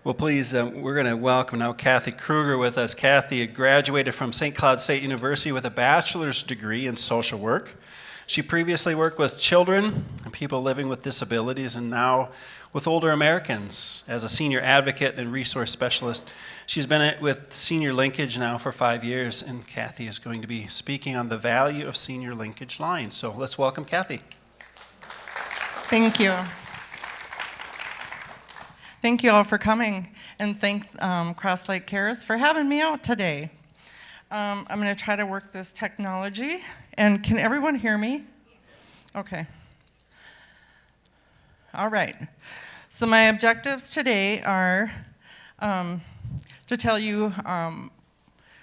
Well, please, we're going to welcome now Kathy Krueger with us. Kathy graduated from St. Cloud State University with a bachelor's degree in social work. She previously worked with children and people living with disabilities and now with older Americans as a senior advocate and resource specialist. She's been with Senior LinkAge now for 5 years, and Kathy is going to be speaking on the value of Senior LinkAge Line. So let's welcome Kathy. Thank you. Thank you all for coming, and thank Cross Lake Cares for having me out today. I'm going to try to work this technology, and can everyone hear me? Okay. All right. So my objectives today are to tell you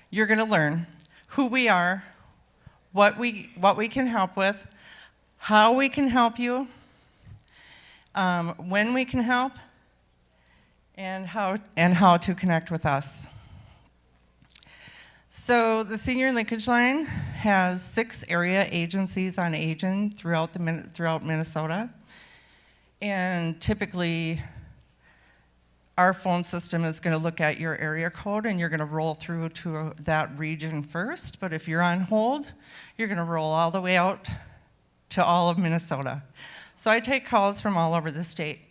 you're going to learn who we are, what we can help with, how we can help you, when we can help, and how to connect with us. So the Senior LinkAge Line has 6 area agencies on aging throughout Minnesota, and typically our phone system is going to look at your area code and you're going to roll through to that region first, but if you're on hold, you're going to roll all the way out to all of Minnesota. So I take calls from all over the state.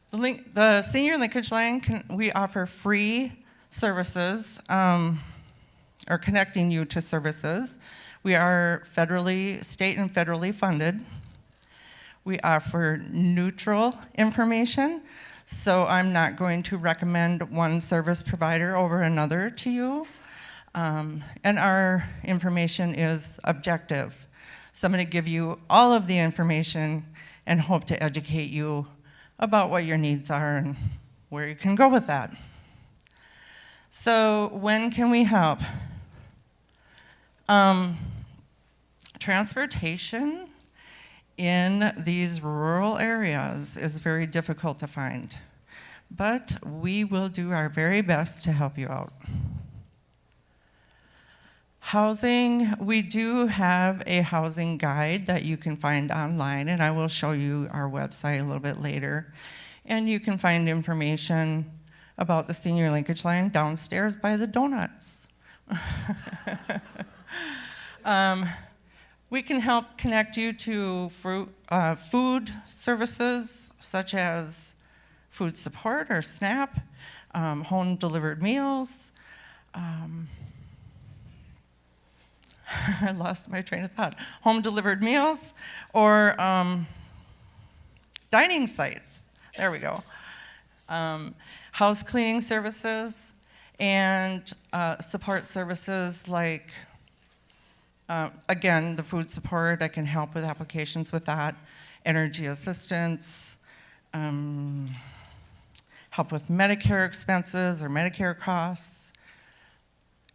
The Senior LinkAge Line, we offer free services, or connecting you to services. We are state and federally funded. We offer neutral information, so I'm not going to recommend one service provider over another to you. And our information is objective. So I'm going to give you all of the information and hope to educate you about what your needs are and where you can go with that. So when can we help? Transportation in these rural areas is very difficult to find, but we will do our very best to help you out. Housing, we do have a housing guide that you can find online, and I will show you our website a little bit later. And you can find information about the Senior LinkAge Line downstairs by the donuts. We can help connect you to food services such as food support or SNAP, home delivered meals. I lost my train of thought. Home delivered meals or dining sites. There we go. House cleaning services and support services like, again, the food support. I can help with applications with that. Energy assistance, help with Medicare expenses or Medicare costs.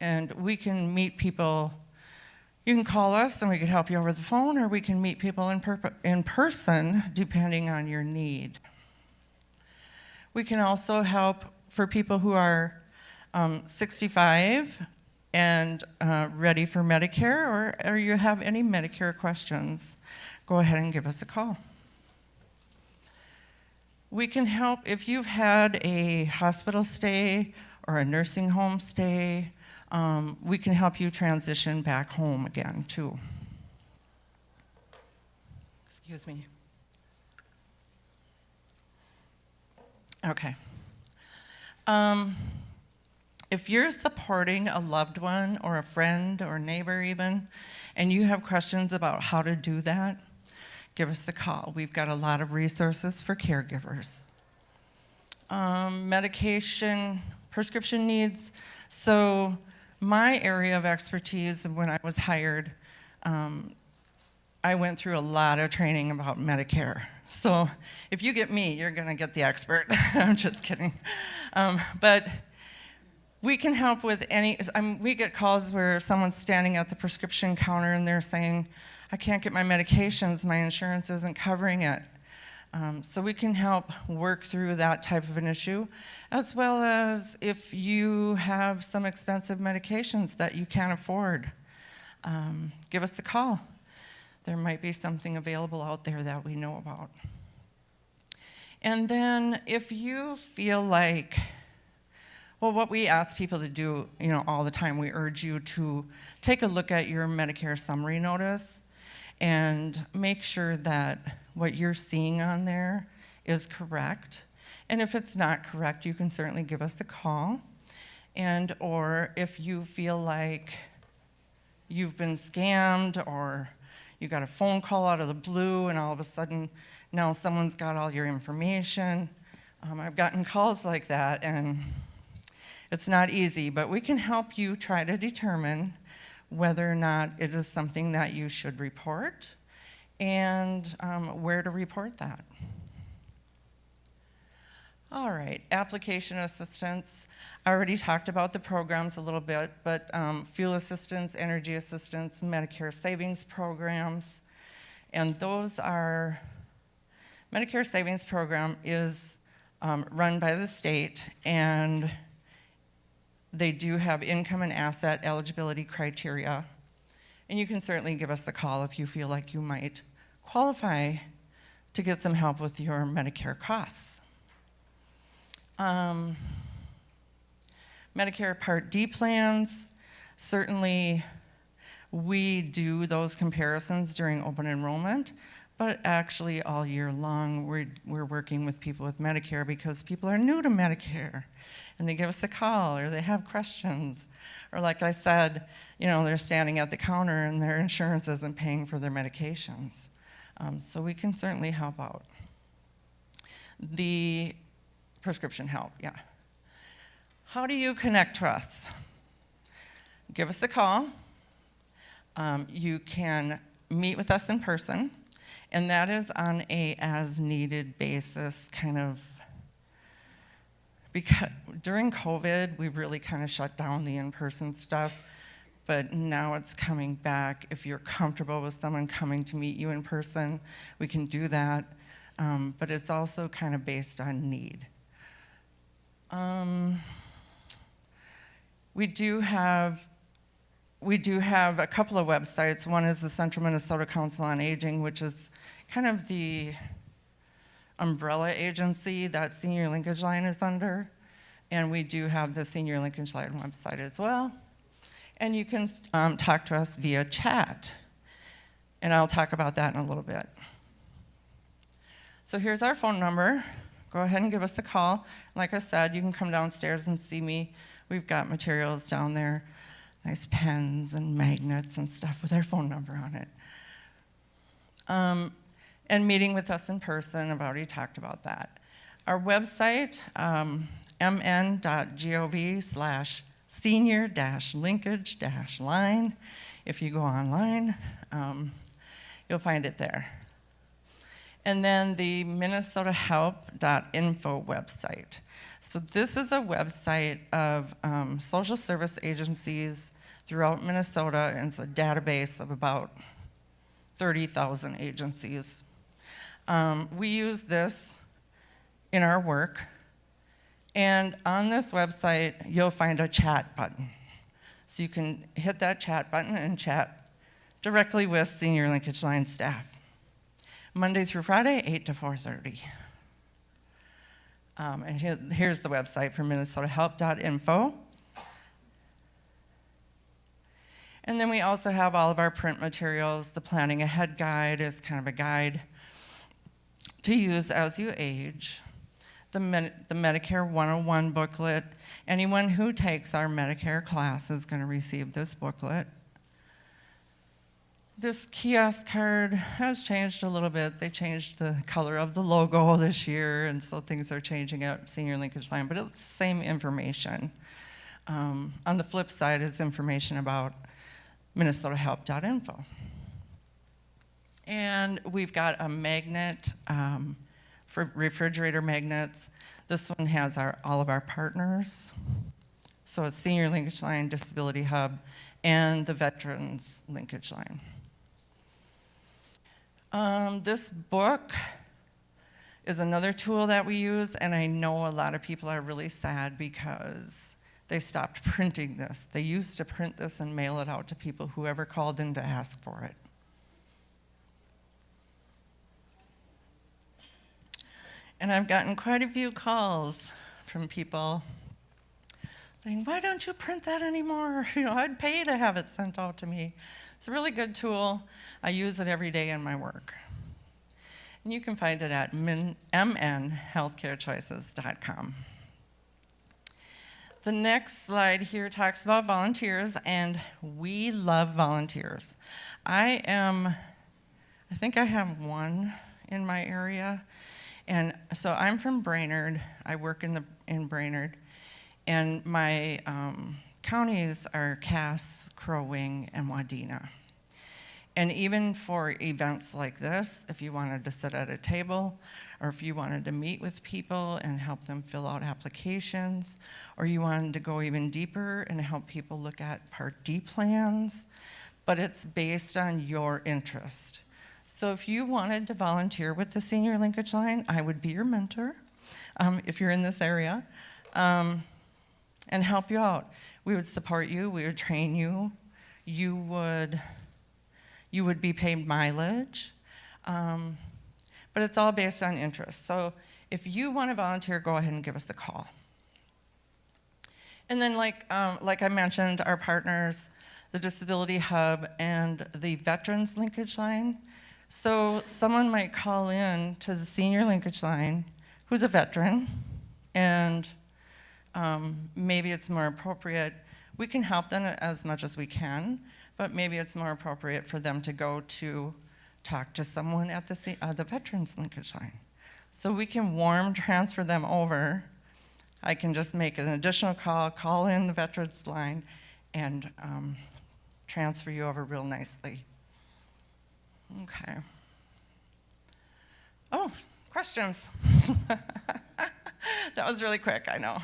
And we can meet people. You can call us and we can help you over the phone, or we can meet people in person depending on your need. We can also help for people who are 65 and ready for Medicare, or you have any Medicare questions, go ahead and give us a call. We can help if you've had a hospital stay or a nursing home stay. We can help you transition back home again, too. Excuse me. Okay. If you're supporting a loved one or a friend or neighbor even, and you have questions about how to do that, give us a call. We've got a lot of resources for caregivers. Medication, prescription needs. So my area of expertise when I was hired, I went through a lot of training about Medicare. So if you get me, you're gonna get the expert. I'm just kidding. But we can help with any, we get calls where someone's standing at the prescription counter and they're saying, I can't get my medications, my insurance isn't covering it. So we can help work through that type of an issue, as well as if you have some expensive medications that you can't afford, give us a call. There might be something available out there that we know about. And then if you feel like, well, what we ask people to do, all the time, we urge you to take a look at your Medicare summary notice and make sure that what you're seeing on there is correct. And if it's not correct, you can certainly give us a call. And or if you feel like you've been scammed or you got a phone call out of the blue and all of a sudden now someone's got all your information. I've gotten calls like that, and it's not easy, but we can help you try to determine whether or not it is something that you should report and where to report that. All right, application assistance. I already talked about the programs a little bit, but fuel assistance, energy assistance, Medicare savings programs, and those are, Medicare savings program is run by the state, and they do have income and asset eligibility criteria. And you can certainly give us a call if you feel like you might qualify to get some help with your Medicare costs. Medicare Part D plans, certainly we do those comparisons during open enrollment, but actually all year long we're working with people with Medicare because people are new to Medicare and they give us a call or they have questions. Or like I said, they're standing at the counter and their insurance isn't paying for their medications. So we can certainly help out. The prescription help, yeah. How do you connect to us? Give us a call. You can meet with us in person, and that is on a as-needed basis, kind of, because during COVID, we really kind of shut down the in-person stuff, but now it's coming back. If you're comfortable with someone coming to meet you in person, we can do that, but it's also kind of based on need. We do have a couple of websites. One is the Central Minnesota Council on Aging, which is kind of the umbrella agency that Senior LinkAge Line is under. And we do have the Senior LinkAge Line website as well. And you can talk to us via chat. And I'll talk about that in a little bit. So here's our phone number. Go ahead and give us a call. Like I said, you can come downstairs and see me. We've got materials down there, nice pens and magnets and stuff with our phone number on it. And meeting with us in person, I've already talked about that. Our website, mn.gov/senior-linkage-line. If you go online, you'll find it there. And then the minnesotahelp.info website. So this is a website of social service agencies throughout Minnesota, and it's a database of about 30,000 agencies. We use this in our work, and on this website, you'll find a chat button. So you can hit that chat button and chat directly with Senior LinkAge Line staff. Monday through Friday, 8 to 4:30. And here's the website for minnesotahelp.info. And then we also have all of our print materials. The Planning Ahead Guide is kind of a guide to use as you age. The Medicare 101 booklet. Anyone who takes our Medicare class is going to receive this booklet. This kiosk card has changed a little bit. They changed the color of the logo this year, and so things are changing at Senior LinkAge Line, but it's the same information. On the flip side is information about minnesotahelp.info. And we've got a magnet for refrigerator magnets. This one has all of our partners. So it's Senior LinkAge Line, Disability Hub, and the Veterans LinkAge Line. This book is another tool that we use, and I know a lot of people are really sad because they stopped printing this. They used to print this and mail it out to people, whoever called in to ask for it. And I've gotten quite a few calls from people saying, why don't you print that anymore? I'd pay to have it sent out to me. It's a really good tool. I use it every day in my work. And you can find it at mnhealthcarechoices.com. The next slide here talks about volunteers, and we love volunteers. I think I have one in my area, and so I'm from Brainerd. I work in Brainerd, and my counties are Cass, Crow Wing, and Wadena. And even for events like this, if you wanted to sit at a table, or if you wanted to meet with people and help them fill out applications, or you wanted to go even deeper and help people look at Part D plans, but it's based on your interest. So if you wanted to volunteer with the Senior LinkAge Line, I would be your mentor if you're in this area, and help you out. We would support you, we would train you, you would be paid mileage, but it's all based on interest. So if you want to volunteer, go ahead and give us a call. And then like I mentioned, our partners, the Disability Hub and the Veterans LinkAge Line. So someone might call in to the Senior LinkAge Line who's a veteran, and maybe it's more appropriate. We can help them as much as we can, but maybe it's more appropriate for them to go to talk to someone at the Veterans LinkAge Line. So we can warm transfer them over. I can just make an additional call in the Veterans line, and transfer you over real nicely. Okay. Oh, questions? That was really quick, I know.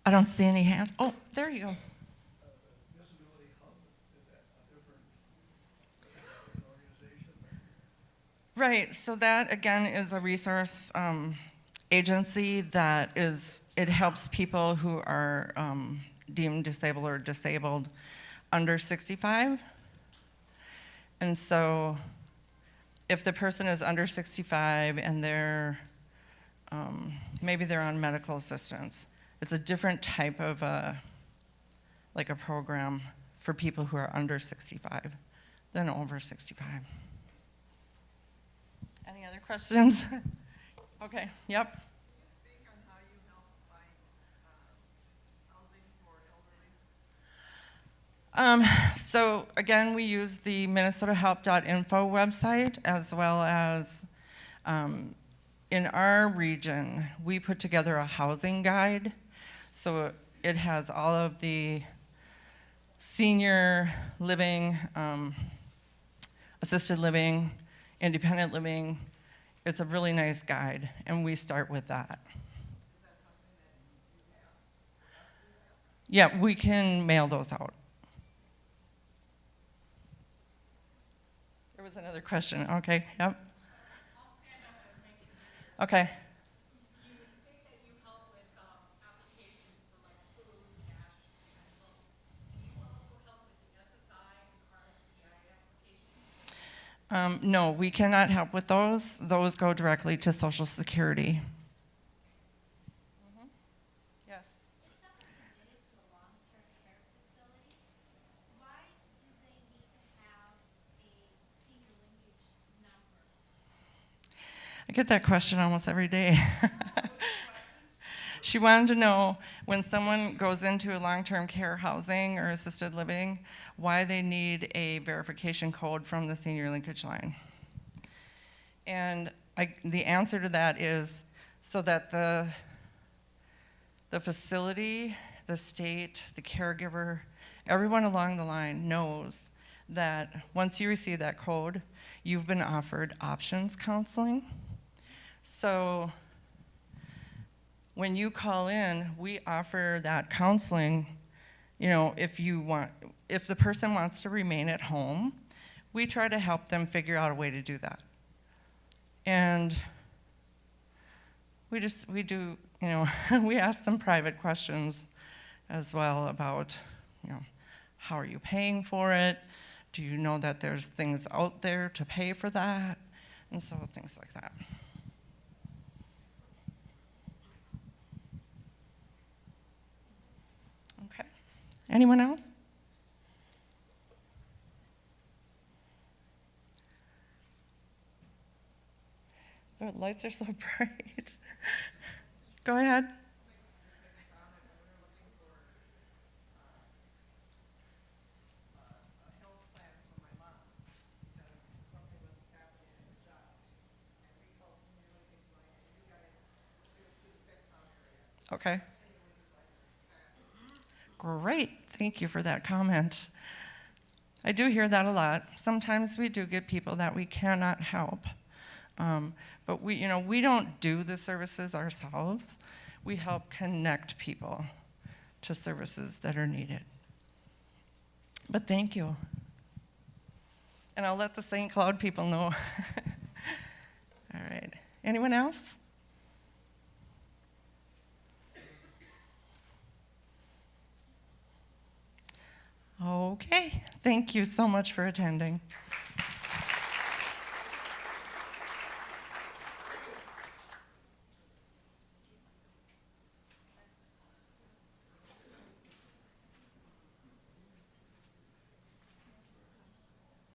I don't see any hands. Oh, there you go. Disability Hub, is that a different organization? Right, so that again is a resource agency that it helps people who are deemed disabled or disabled under 65. And so if the person is under 65 and maybe they're on medical assistance, it's a different type of like a program for people who are under 65 than over 65. Any other questions? Okay, yep. Can you speak on how you help find housing for elderly? So again, we use the minnesotahelp.info website, as well as in our region, we put together a housing guide. So it has all of the senior living, assisted living, independent living. It's a really nice guide, and we start with that. Is that something that you have? Yeah, we can mail those out. There was another question. Okay, yep. I'll stand up and make it easier. Okay. You state that you help with applications for like food, cash, medical. Do you also help with the SSI and RSCI applications? No, we cannot help with those. Those go directly to Social Security. Yes. If someone's admitted to a long-term care facility, why do they need to have a senior linkage number? I get that question almost every day. She wanted to know when someone goes into a long-term care housing or assisted living, why they need a verification code from the Senior LinkAge Line. And the answer to that is so that the facility, the state, the caregiver, everyone along the line knows that once you receive that code, you've been offered options counseling. So when you call in, we offer that counseling. You know, if the person wants to remain at home, we try to help them figure out a way to do that. And we do, we ask them private questions as well about, how are you paying for it? Do you know that there's things out there to pay for that? And so things like that. Okay. Anyone else? The lights are so bright. Go ahead. health plan for my mom because something was happening in the job. And we called Senior LinkAge Line, and you guys, it was through the FedCom area. Okay. Senior LinkAge Line. Great. Thank you for that comment. I do hear that a lot. Sometimes we do get people that we cannot help. But we don't do the services ourselves. We help connect people to services that are needed. But thank you. And I'll let the St. Cloud people know. All right. Anyone else? Okay. Thank you so much for attending.